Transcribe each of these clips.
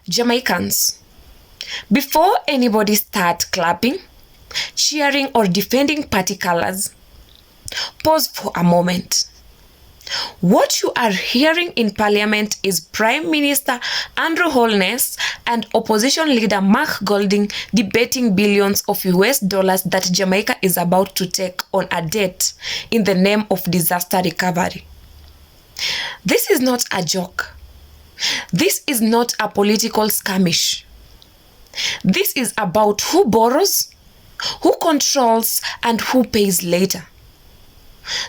Jamaicans, before anybody starts clapping, cheering, or defending party colors, pause for a moment. What you are hearing in Parliament is Prime Minister Andrew Holness and Opposition Leader Mark Golding debating billions of US dollars that Jamaica is about to take on a debt in the name of disaster recovery. This is not a joke. This is not a political skirmish. This is about who borrows, who controls, and who pays later.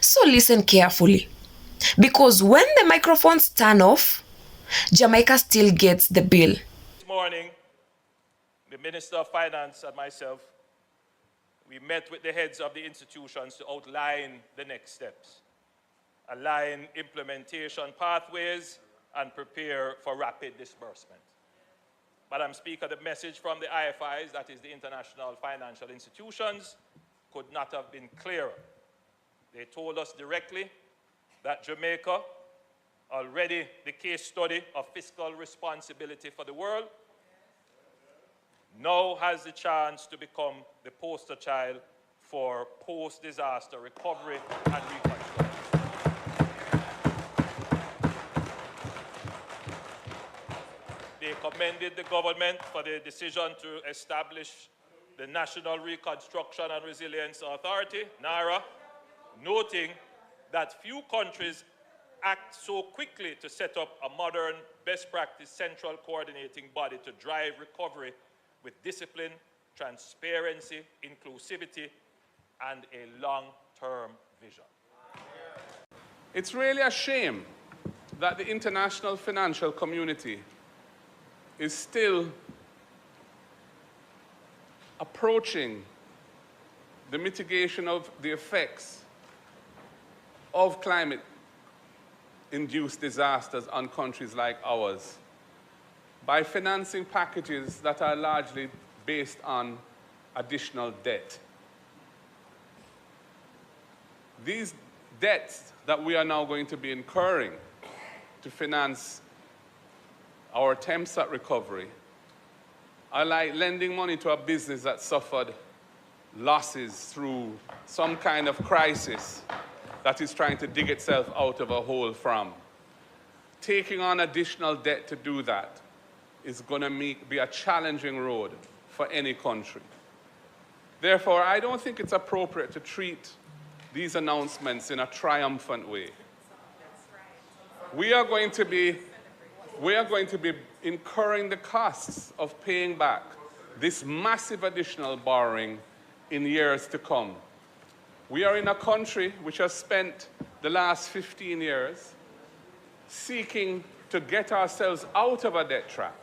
So listen carefully, because when the microphones turn off, Jamaica still gets the bill. This morning, the Minister of Finance and myself, we met with the heads of the institutions to outline the next steps, align implementation pathways, and prepare for rapid disbursement. Madam Speaker, the message from the IFIs, that is the international financial institutions, could not have been clearer. They told us directly that Jamaica, already the case study of fiscal responsibility for the world, now has the chance to become the poster child for post-disaster recovery and reconstruction. They commended the government for the decision to establish the National Reconstruction and Resilience Authority, NARA, noting that few countries act so quickly to set up a modern, best practice central coordinating body to drive recovery with discipline, transparency, inclusivity, and a long-term vision. It's really a shame that the international financial community is still approaching the mitigation of the effects of climate-induced disasters on countries like ours by financing packages that are largely based on additional debt. These debts that we are now going to be incurring to finance our attempts at recovery are like lending money to a business that suffered losses through some kind of crisis that is trying to dig itself out of a hole from. Taking on additional debt to do that is going to be a challenging road for any country. Therefore, I don't think it's appropriate to treat these announcements in a triumphant way. We are going to be incurring the costs of paying back this massive additional borrowing in years to come. We are in a country which has spent the last 15 years seeking to get ourselves out of a debt trap,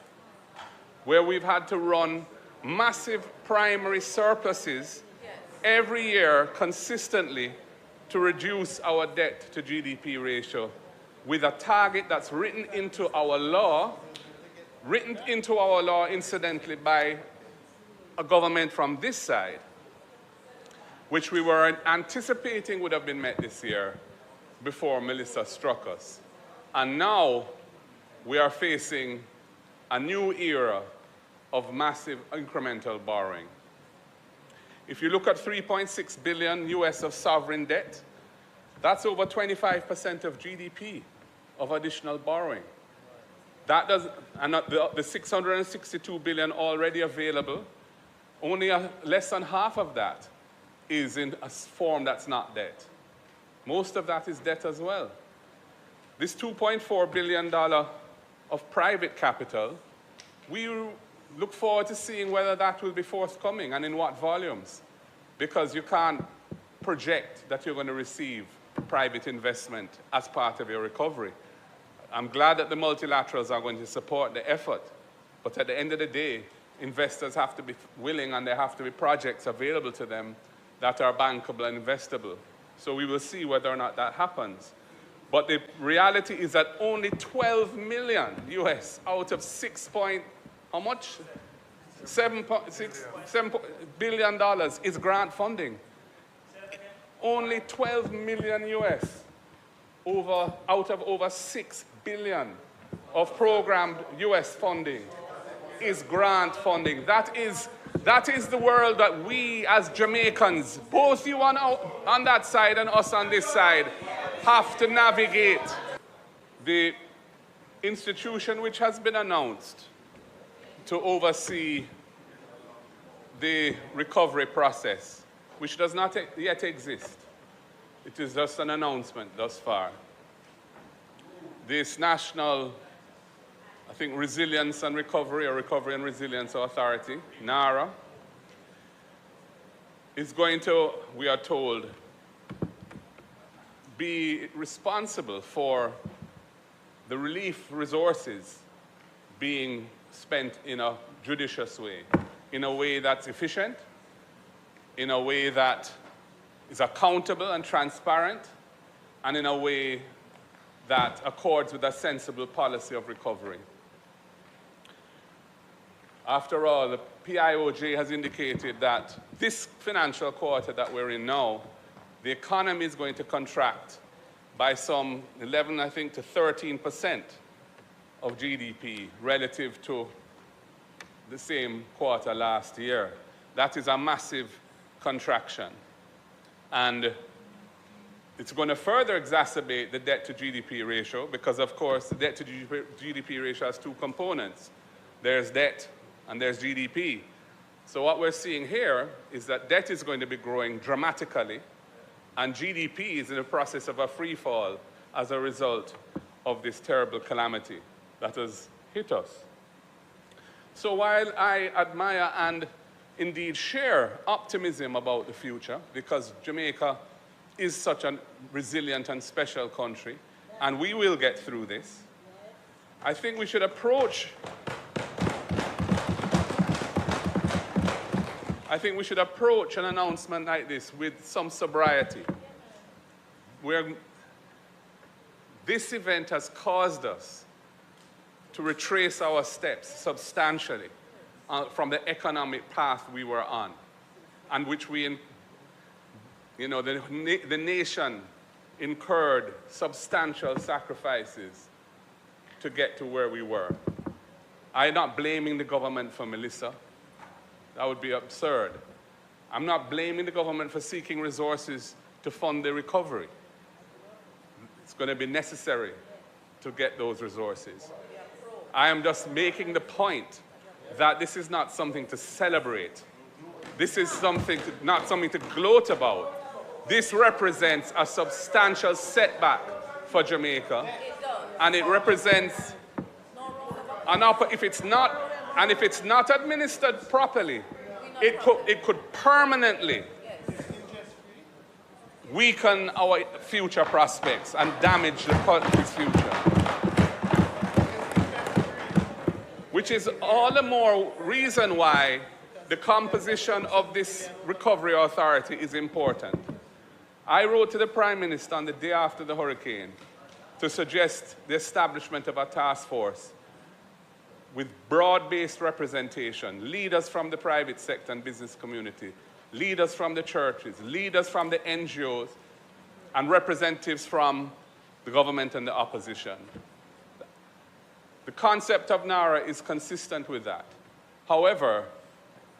where we've had to run massive primary surpluses every year consistently to reduce our debt to GDP ratio, with a target that's written into our law incidentally by a government from this side, which we were anticipating would have been met this year before Melissa struck us. And now we are facing a new era of massive incremental borrowing. If you look at 3.6 billion US of sovereign debt, that's over 25% of GDP of additional borrowing. That does, and the 662 billion already available, only less than half of that is in a form that's not debt. Most of that is debt as well. This $2.4 billion of private capital, we look forward to seeing whether that will be forthcoming and in what volumes, because you can't project that you're going to receive private investment as part of your recovery. I'm glad that the multilaterals are going to support the effort, but at the end of the day, investors have to be willing and there have to be projects available to them that are bankable and investable. So we will see whether or not that happens. But the reality is that only 12 million US out of how much? $7 billion is grant funding. Only 12 million US out of over 6 billion of programmed US funding is grant funding. That is the world that we as Jamaicans, both you on that side and us on this side, have to navigate. The institution which has been announced to oversee the recovery process, which does not yet exist. It is just an announcement thus far. This National, I think, Resilience and Recovery, or Recovery and Resilience Authority, NARA, is going to, we are told, be responsible for the relief resources being spent in a judicious way, in a way that's efficient, in a way that is accountable and transparent, and in a way that accords with a sensible policy of recovery. After all, the PIOJ has indicated that this financial quarter that we're in now, the economy is going to contract by some 11, I think, to 13% of GDP relative to the same quarter last year. That is a massive contraction. And it's going to further exacerbate the debt to GDP ratio because, of course, the debt to GDP ratio has two components. There's debt and there's GDP. So what we're seeing here is that debt is going to be growing dramatically and GDP is in the process of a free fall as a result of this terrible calamity that has hit us. So while I admire and indeed share optimism about the future, because Jamaica is such a resilient and special country, and we will get through this, I think we should approach an announcement like this with some sobriety. This event has caused us to retrace our steps substantially from the economic path we were on, and which the nation incurred substantial sacrifices to get to where we were. I'm not blaming the government for Melissa. That would be absurd. I'm not blaming the government for seeking resources to fund the recovery. It's going to be necessary to get those resources. I am just making the point that this is not something to celebrate. This is not something to gloat about. This represents a substantial setback for Jamaica, and it represents if it's not administered properly, it could permanently weaken our future prospects and damage the country's future. Which is all the more reason why the composition of this recovery authority is important. I wrote to the Prime Minister on the day after the hurricane to suggest the establishment of a task force with broad-based representation, leaders from the private sector and business community, leaders from the churches, leaders from the NGOs, and representatives from the government and the opposition. The concept of NARA is consistent with that. However,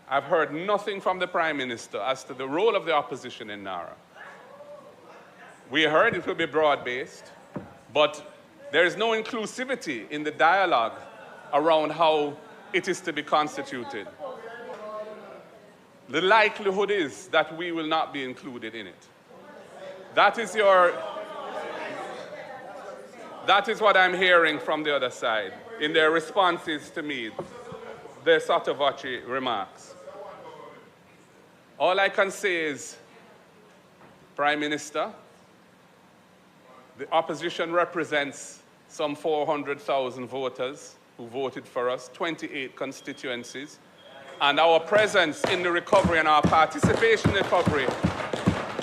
I've heard nothing from the Prime Minister as to the role of the opposition in NARA. We heard it will be broad-based, but there is no inclusivity in the dialogue around how it is to be constituted. The likelihood is that we will not be included in it. That is what I'm hearing from the other side in their responses to me, their sotto voce remarks. All I can say is, Prime Minister, the opposition represents some 400,000 voters who voted for us, 28 constituencies, and our presence in the recovery and our participation in the recovery,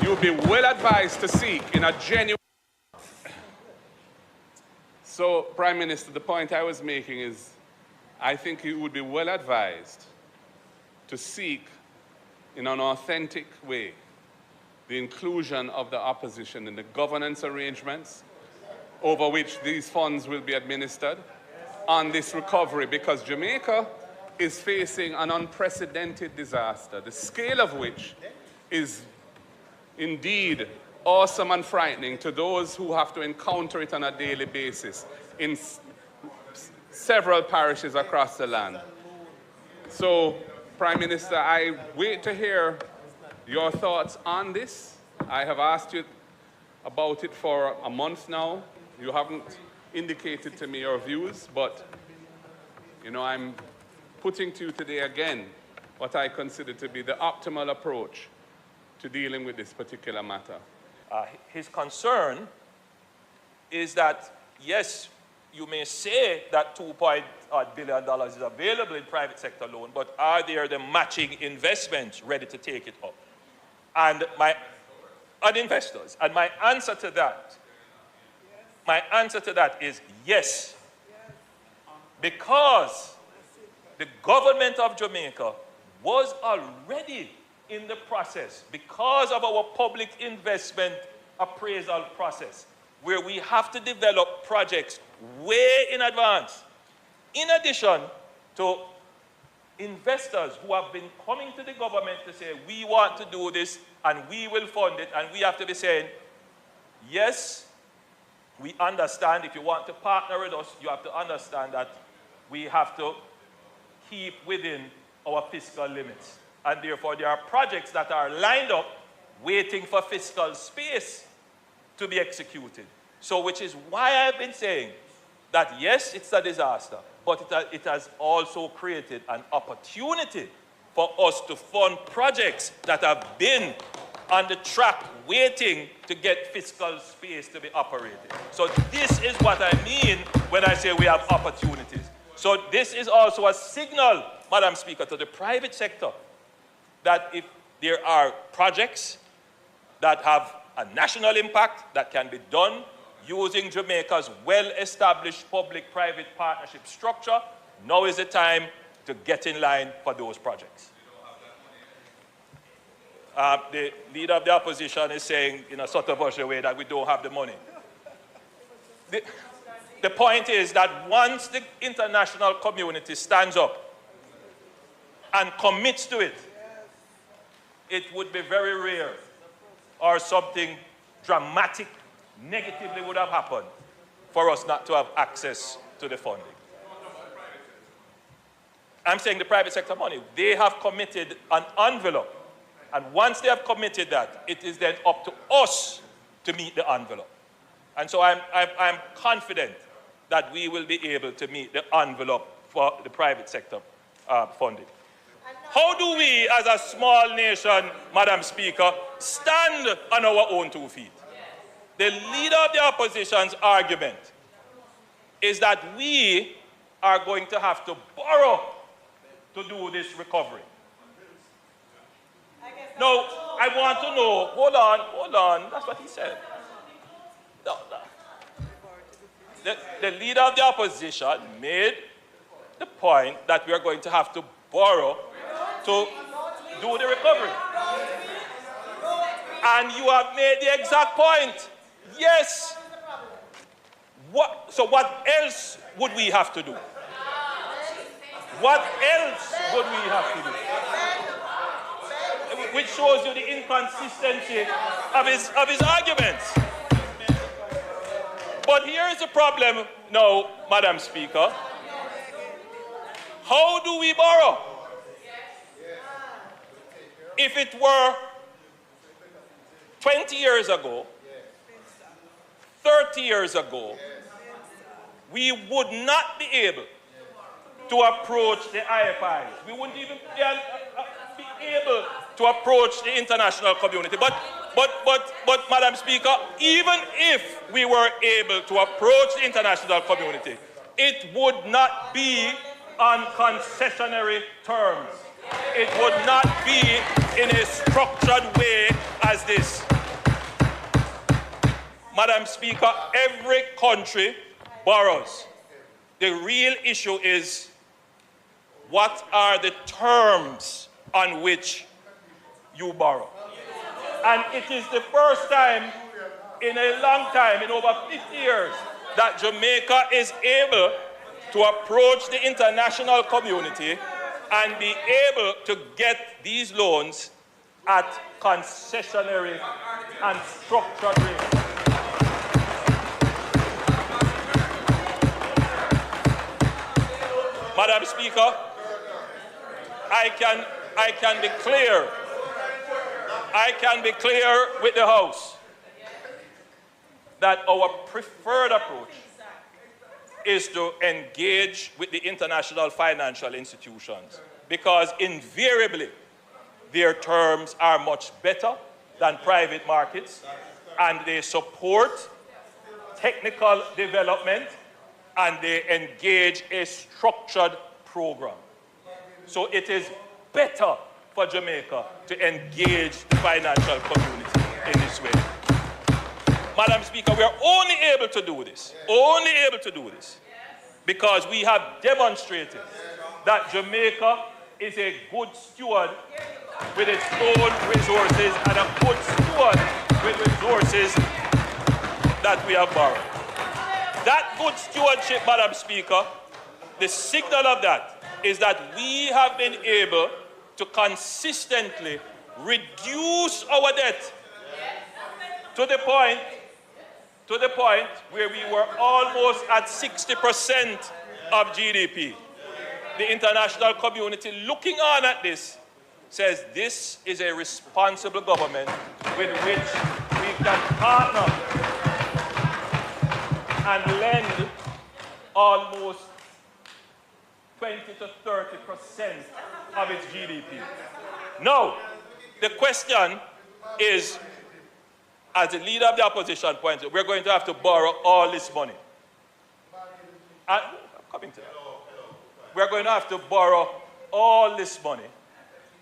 you'll be well advised to seek in a genuine. So, Prime Minister, the point I was making is, I think you would be well advised to seek in an authentic way the inclusion of the opposition in the governance arrangements over which these funds will be administered on this recovery, because Jamaica is facing an unprecedented disaster, the scale of which is indeed awesome and frightening to those who have to encounter it on a daily basis in several parishes across the land. So, Prime Minister, I wait to hear your thoughts on this. I have asked you about it for a month now. You haven't indicated to me your views, but I'm putting to you today again what I consider to be the optimal approach to dealing with this particular matter. His concern is that, yes, you may say that $2 billion is available in private sector loan, but are there the matching investments ready to take it up? And investors. And my answer to that is yes. Because the government of Jamaica was already in the process, because of our public investment appraisal process, where we have to develop projects way in advance. In addition to investors who have been coming to the government to say, we want to do this and we will fund it, and we have to be saying, yes, we understand. If you want to partner with us, you have to understand that we have to keep within our fiscal limits. And therefore, there are projects that are lined up waiting for fiscal space to be executed. So, which is why I've been saying that, yes, it's a disaster, but it has also created an opportunity for us to fund projects that have been on the track waiting to get fiscal space to be operated. So this is what I mean when I say we have opportunities. So this is also a signal, Madam Speaker, to the private sector that if there are projects that have a national impact that can be done using Jamaica's well-established public-private partnership structure, now is the time to get in line for those projects. The leader of the opposition is saying in a sort of a way that we don't have the money. The point is that once the international community stands up and commits to it, it would be very rare or something dramatic, negatively would have happened for us not to have access to the funding. I'm saying the private sector money. They have committed an envelope. And once they have committed that, it is then up to us to meet the envelope. And so I'm confident that we will be able to meet the envelope for the private sector funding. How do we, as a small nation, Madam Speaker, stand on our own 2 feet? The leader of the opposition's argument is that we are going to have to borrow to do this recovery. Now, I want to know, hold on, that's what he said. No. The leader of the opposition made the point that we are going to have to borrow to do the recovery. And you have made the exact point. Yes. So what else would we have to do? What else would we have to do? Which shows you the inconsistency of his arguments. But here is the problem now, Madam Speaker. How do we borrow? If it were 20 years ago, 30 years ago, we would not be able to approach the IFIs. We wouldn't even be able to approach the international community. But, Madam Speaker, even if we were able to approach the international community, it would not be on concessionary terms. It would not be in a structured way as this. Madam Speaker, every country borrows. The real issue is, what are the terms on which you borrow? And it is the first time in a long time, in over 50 years, that Jamaica is able to approach the international community and be able to get these loans at concessionary and structured rates. Madam Speaker, I can be clear. I can be clear with the House that our preferred approach is to engage with the international financial institutions, because invariably their terms are much better than private markets, and they support technical development, and they engage a structured program. So it is better for Jamaica to engage the financial community in this way. Madam Speaker, we are only able to do this, because we have demonstrated that Jamaica is a good steward with its own resources and a good steward with resources that we have borrowed. That good stewardship, Madam Speaker, the signal of that is that we have been able to consistently reduce our debt to the point where we were almost at 60% of GDP. The international community looking on at this says this is a responsible government with which we can partner and lend almost 20 to 30% of its GDP. Now, the question is, as the leader of the opposition points out, we're going to have to borrow all this money. I'm coming to that. We're going to have to borrow all this money,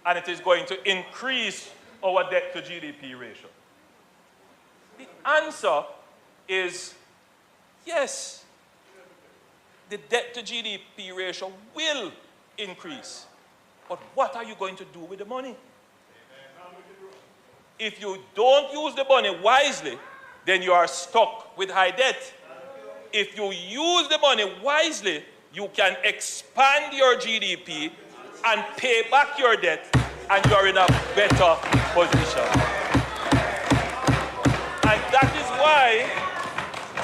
and it is going to increase our debt to GDP ratio. The answer is yes. The debt to GDP ratio will increase. But what are you going to do with the money? If you don't use the money wisely, then you are stuck with high debt. If you use the money wisely, you can expand your GDP and pay back your debt, and you're in a better position. And that is why,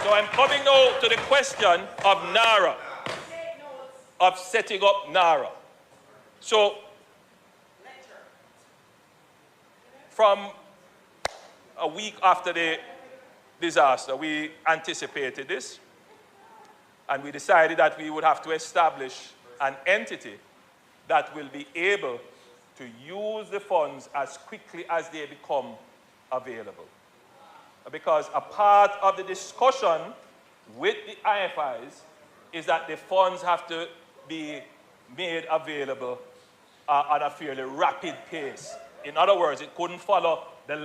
so I'm coming now to the question of NARA, of setting up NARA. So, from a week after the disaster, we anticipated this, and we decided that we would have to establish an entity that will be able to use the funds as quickly as they become available. Because a part of the discussion with the IFIs is that the funds have to be made available at a fairly rapid pace. In other words, it couldn't follow the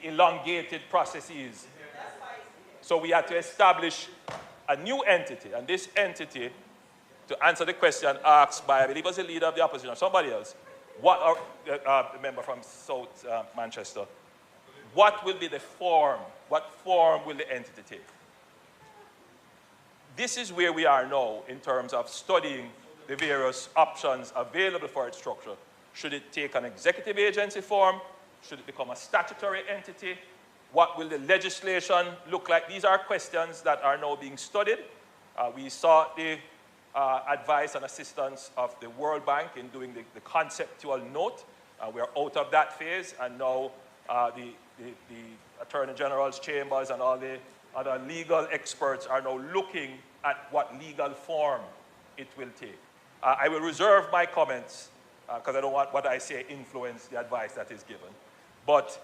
elongated processes. So we had to establish a new entity, and this entity, to answer the question asked by, I believe it was the leader of the opposition or somebody else, the member from South Manchester, what will be the form? What form will the entity take? This is where we are now in terms of studying the various options available for its structure. Should it take an executive agency form? Should it become a statutory entity? What will the legislation look like? These are questions that are now being studied. We sought the advice and assistance of the World Bank in doing the conceptual note. We're out of that phase, and now the Attorney General's chambers and all the other legal experts are now looking at what legal form it will take. I will reserve my comments because I don't want what I say influence the advice that is given. But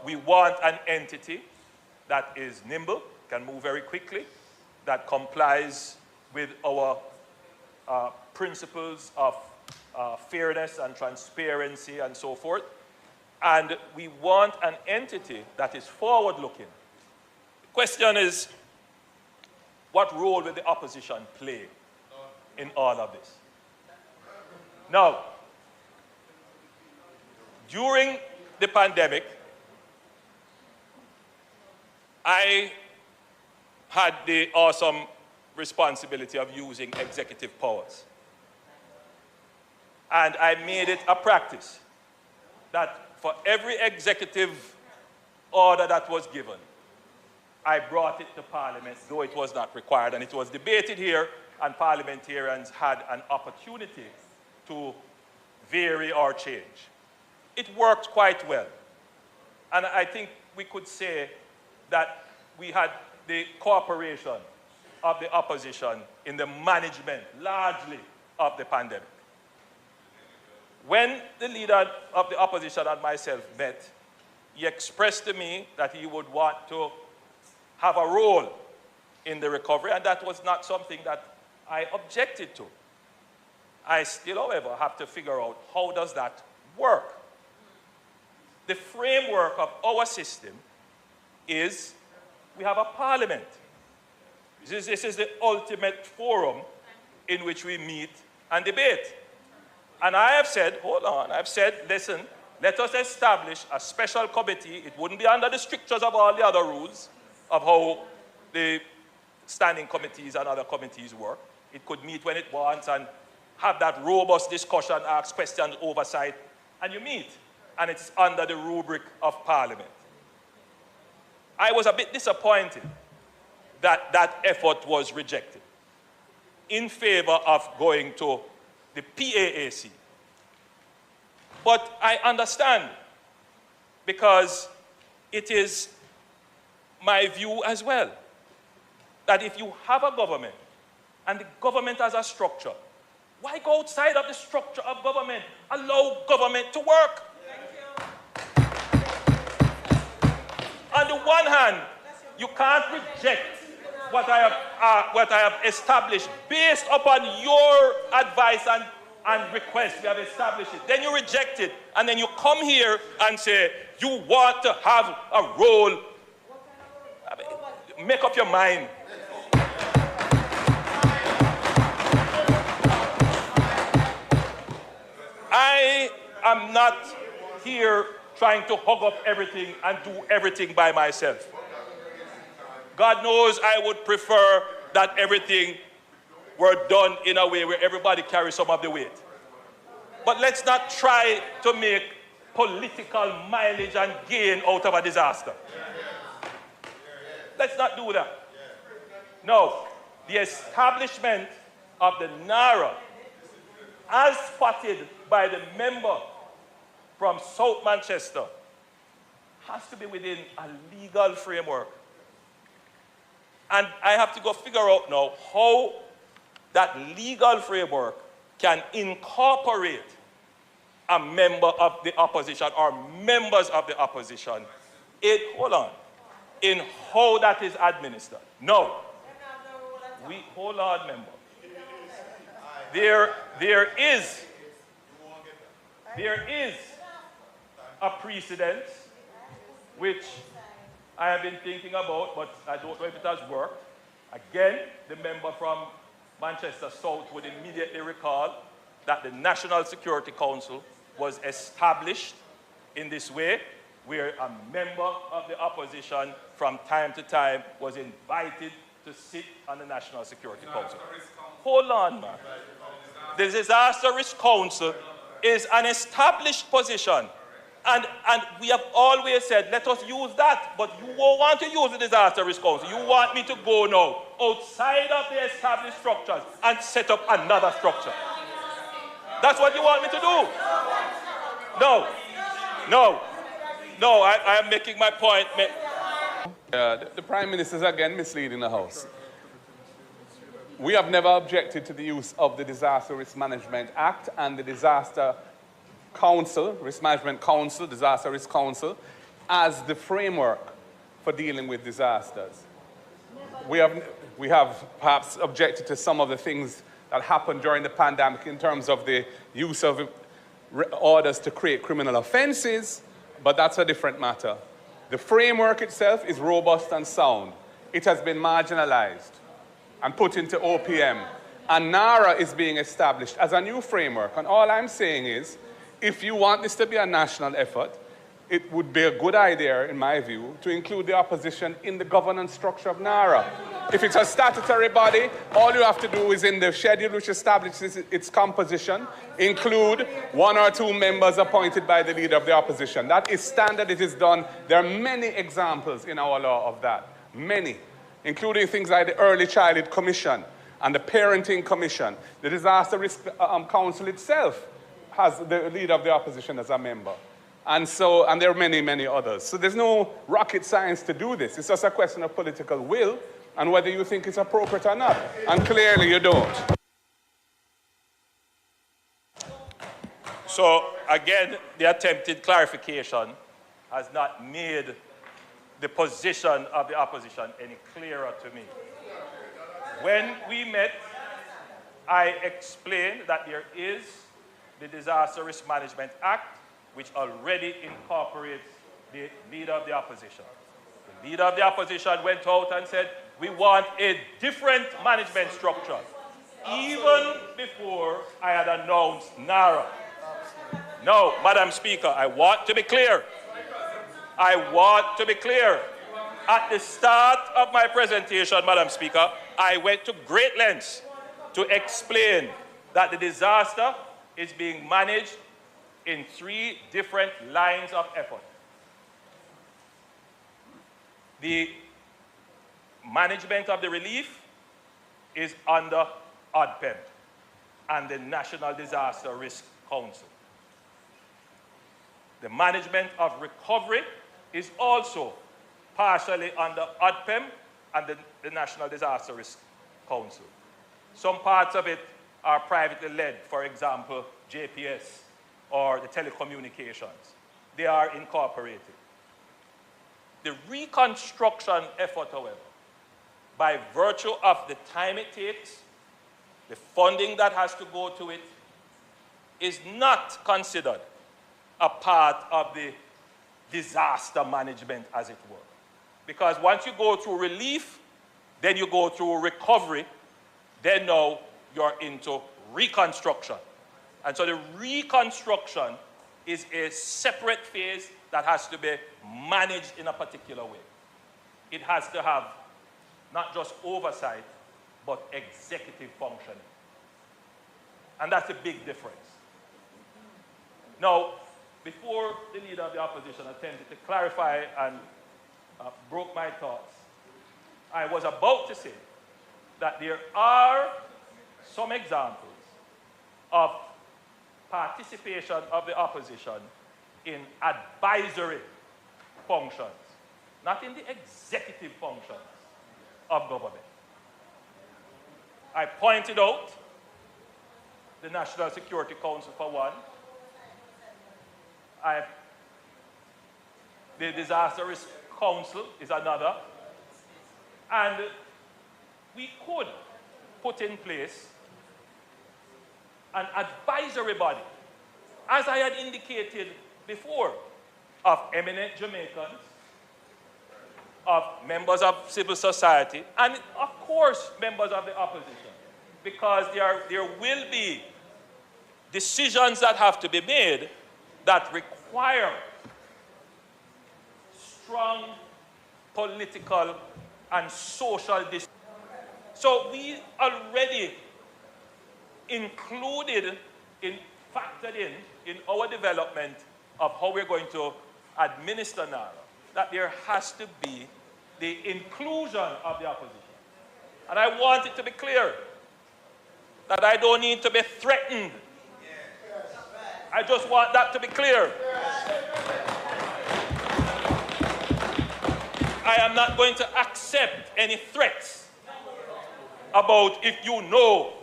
we want an entity that is nimble, can move very quickly, that complies with our principles of fairness and transparency and so forth. And we want an entity that is forward-looking. The question is, what role will the opposition play in all of this? Now, during the pandemic, I had the awesome responsibility of using executive powers. And I made it a practice that for every executive order that was given, I brought it to Parliament, though it was not required, and it was debated here, and parliamentarians had an opportunity to vary or change. It worked quite well. And I think we could say that we had the cooperation of the opposition in the management, largely, of the pandemic. When the leader of the opposition and myself met, he expressed to me that he would want to have a role in the recovery, and that was not something that I objected to. I still, however, have to figure out how does that work. The framework of our system is we have a parliament. This is the ultimate forum in which we meet and debate. And I have said, hold on, I've said, listen, let us establish a special committee. It wouldn't be under the strictures of all the other rules of how the standing committees and other committees work. It could meet when it wants and have that robust discussion, ask questions, oversight, and you meet. And it's under the rubric of Parliament. I was a bit disappointed that that effort was rejected in favor of going to the PAAC. But I understand, because it is my view as well, that if you have a government and the government has a structure, why go outside of the structure of government? Allow government to work. On the one hand, you can't reject what I have established based upon your advice and request. We have established it. Then you reject it, and then you come here and say you want to have a role. I mean, make up your mind. I am not here trying to hog up everything and do everything by myself. God knows I would prefer that everything were done in a way where everybody carries some of the weight. But let's not try to make political mileage and gain out of a disaster. Let's not do that. No, the establishment of the NARA, as spotted by the member from South Manchester, has to be within a legal framework. And I have to go figure out now how that legal framework can incorporate a member of the opposition or members of the opposition in how that is administered. No. Hold on, member. There is a precedent which I have been thinking about, but I don't know if it has worked. Again, the member from Manchester South would immediately recall that the National Security Council was established in this way, where a member of the opposition from time to time was invited to sit on the National Security Council. Hold on, man. The Disaster Risk Council is an established position. And we have always said, let us use that. But you won't want to use the Disaster Risk Council. You want me to go now outside of the established structures and set up another structure. That's what you want me to do. No, I am making my point. The Prime Minister is again misleading the House. We have never objected to the use of the Disaster Risk Management Act and the Disaster Council, Risk Management Council, Disaster Risk Council, as the framework for dealing with disasters. We have perhaps objected to some of the things that happened during the pandemic in terms of the use of orders to create criminal offenses, but that's a different matter. The framework itself is robust and sound. It has been marginalized and put into OPM. And NARA is being established as a new framework. And all I'm saying is, if you want this to be a national effort, it would be a good idea, in my view, to include the opposition in the governance structure of NARA. If it's a statutory body, all you have to do is in the schedule which establishes its composition, include 1 or 2 members appointed by the leader of the opposition. That is standard, it is done. There are many examples in our law of that, many, including things like the Early Childhood Commission and the Parenting Commission. The Disaster Risk Council itself has the leader of the opposition as a member. And there are many, many others. So there's no rocket science to do this. It's just a question of political will and whether you think it's appropriate or not. And clearly you don't. So again, the attempted clarification has not made the position of the opposition any clearer to me. When we met, I explained that there is the Disaster Risk Management Act, which already incorporates the leader of the opposition. The leader of the opposition went out and said, we want a different management structure, even before I had announced NARA. No, Madam Speaker, I want to be clear. I want to be clear. At the start of my presentation, Madam Speaker, I went to great lengths to explain that the disaster is being managed in 3 different lines of effort. The management of the relief is under ODPEM and the National Disaster Risk Council. The management of recovery is also partially under ODPEM and the National Disaster Risk Council. Some parts of it are privately led, for example, JPS or the telecommunications. They are incorporated. The reconstruction effort, however, by virtue of the time it takes, the funding that has to go to it, is not considered a part of the disaster management, as it were. Because once you go through relief, then you go through recovery, then now you're into reconstruction. And so the reconstruction is a separate phase that has to be managed in a particular way. It has to have not just oversight, but executive functioning. And that's a big difference. Now, before the leader of the opposition attempted to clarify and broke my thoughts, I was about to say that there are some examples of participation of the opposition in advisory functions, not in the executive functions of government. I pointed out the National Security Council for one, the Disaster Risk Council is another, and we could put in place an advisory body, as I had indicated before, of eminent Jamaicans, of members of civil society, and of course members of the opposition, because there will be decisions that have to be made that require strong political and social decisions. So we already factored in our development of how we're going to administer NARA, that there has to be the inclusion of the opposition. And I want it to be clear that I don't need to be threatened. I just want that to be clear. I am not going to accept any threats about if you know.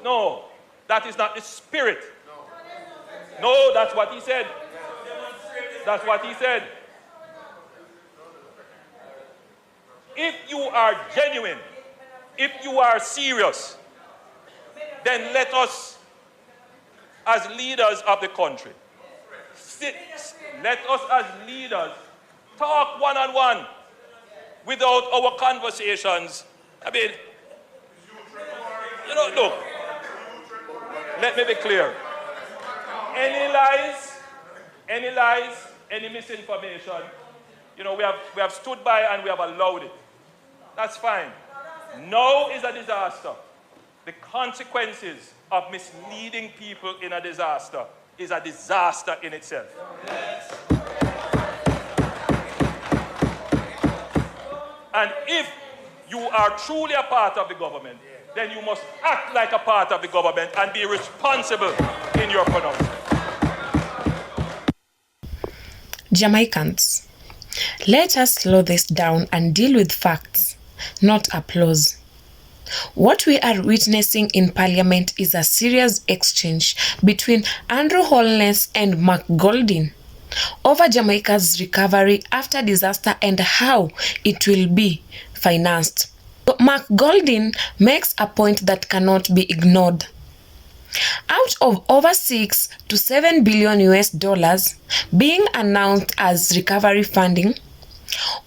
No, that is not the spirit. No, that's what he said. That's what he said. If you are genuine, if you are serious, then let us, as leaders of the country, let us as leaders talk one-on-one without our conversations. I mean, look, let me be clear. Any lies, any misinformation You know, we have stood by and we have allowed it. That's fine. Now is a disaster. The consequences of misleading people in a disaster is a disaster in itself. Yes. And if you are truly a part of the government, then you must act like a part of the government and be responsible in your pronouncement. Jamaicans, let us slow this down and deal with facts, not applause. What we are witnessing in Parliament is a serious exchange between Andrew Holness and Mark Golding over Jamaica's recovery after disaster and how it will be financed. Mark Golding makes a point that cannot be ignored. Out of over 6 to 7 billion US dollars being announced as recovery funding,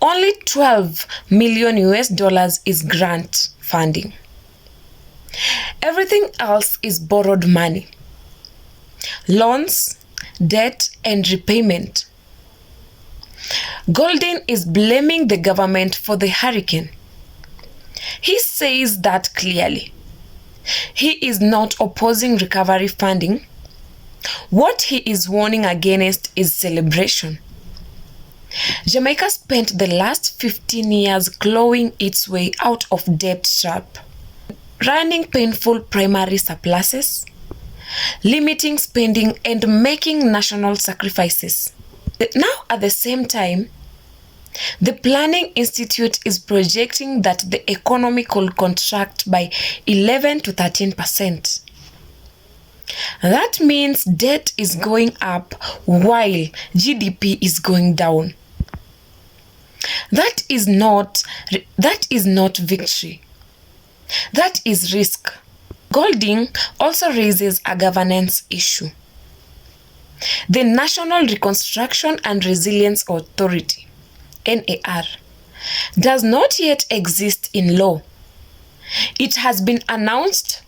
only 12 million US dollars is grant funding. Everything else is borrowed money, loans, debt, and repayment. Golding is blaming the government for the hurricane. He says that clearly. He is not opposing recovery funding. What he is warning against is celebration. Jamaica spent the last 15 years clawing its way out of debt trap, running painful primary surpluses, limiting spending, and making national sacrifices. Now, at the same time, the Planning Institute is projecting that the economy could contract by 11 to 13%. That means debt is going up while GDP is going down. That is not victory. That is risk. Golding also raises a governance issue. The National Reconstruction and Resilience Authority, NAR, does not yet exist in law. It has been announced,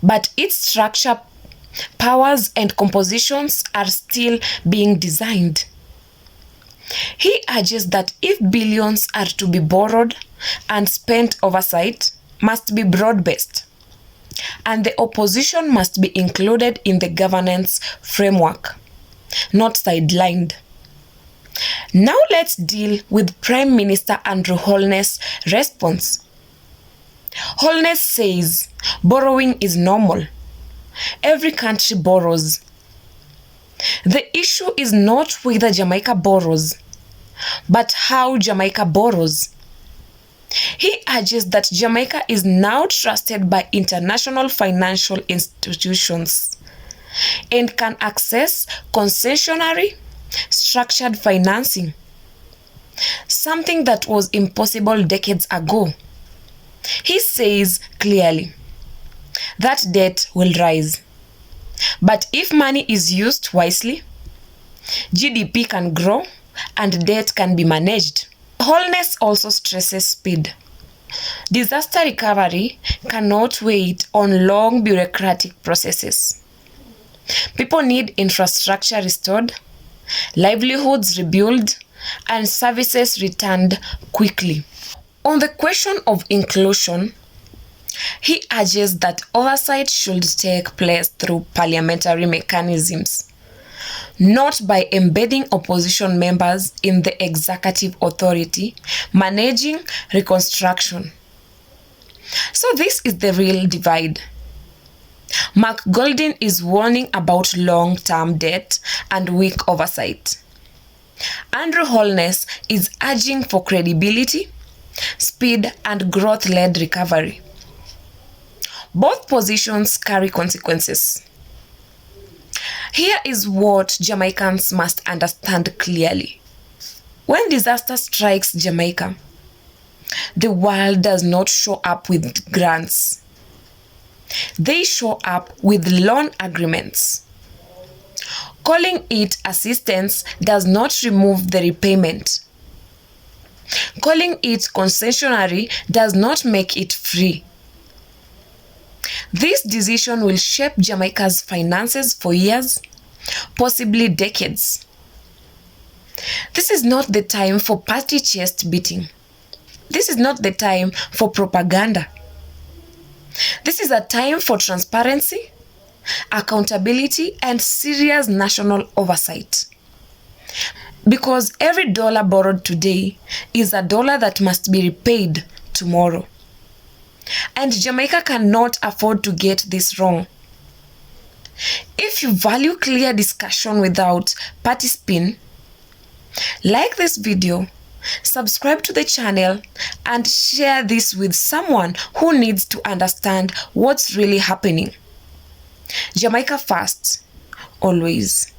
but its structure, powers, and compositions are still being designed. He urges that if billions are to be borrowed and spent, oversight must be broad-based, and the opposition must be included in the governance framework, not sidelined. Now let's deal with Prime Minister Andrew Holness' response. Holness says borrowing is normal. Every country borrows. The issue is not whether Jamaica borrows, but how Jamaica borrows. He urges that Jamaica is now trusted by international financial institutions and can access concessionary structured financing, something that was impossible decades ago. He says clearly that debt will rise, but if money is used wisely, GDP can grow and debt can be managed. Holness also stresses speed. Disaster recovery cannot wait on long bureaucratic processes. People need infrastructure restored, livelihoods rebuilt, and services returned quickly. On the question of inclusion, he urges that oversight should take place through parliamentary mechanisms, not by embedding opposition members in the executive authority managing reconstruction. So this is the real divide. Mark Golding is warning about long-term debt and weak oversight. Andrew Holness is urging for credibility, speed, and growth-led recovery. Both positions carry consequences. Here is what Jamaicans must understand clearly. When disaster strikes Jamaica, the world does not show up with grants. They show up with loan agreements. Calling it assistance does not remove the repayment. Calling it concessionary does not make it free. This decision will shape Jamaica's finances for years, possibly decades. This is not the time for party chest beating. This is not the time for propaganda. This is a time for transparency, accountability, and serious national oversight. Because every dollar borrowed today is a dollar that must be repaid tomorrow. And Jamaica cannot afford to get this wrong. If you value clear discussion without party spin, like this video, subscribe to the channel, and share this with someone who needs to understand what's really happening. Jamaica first, always.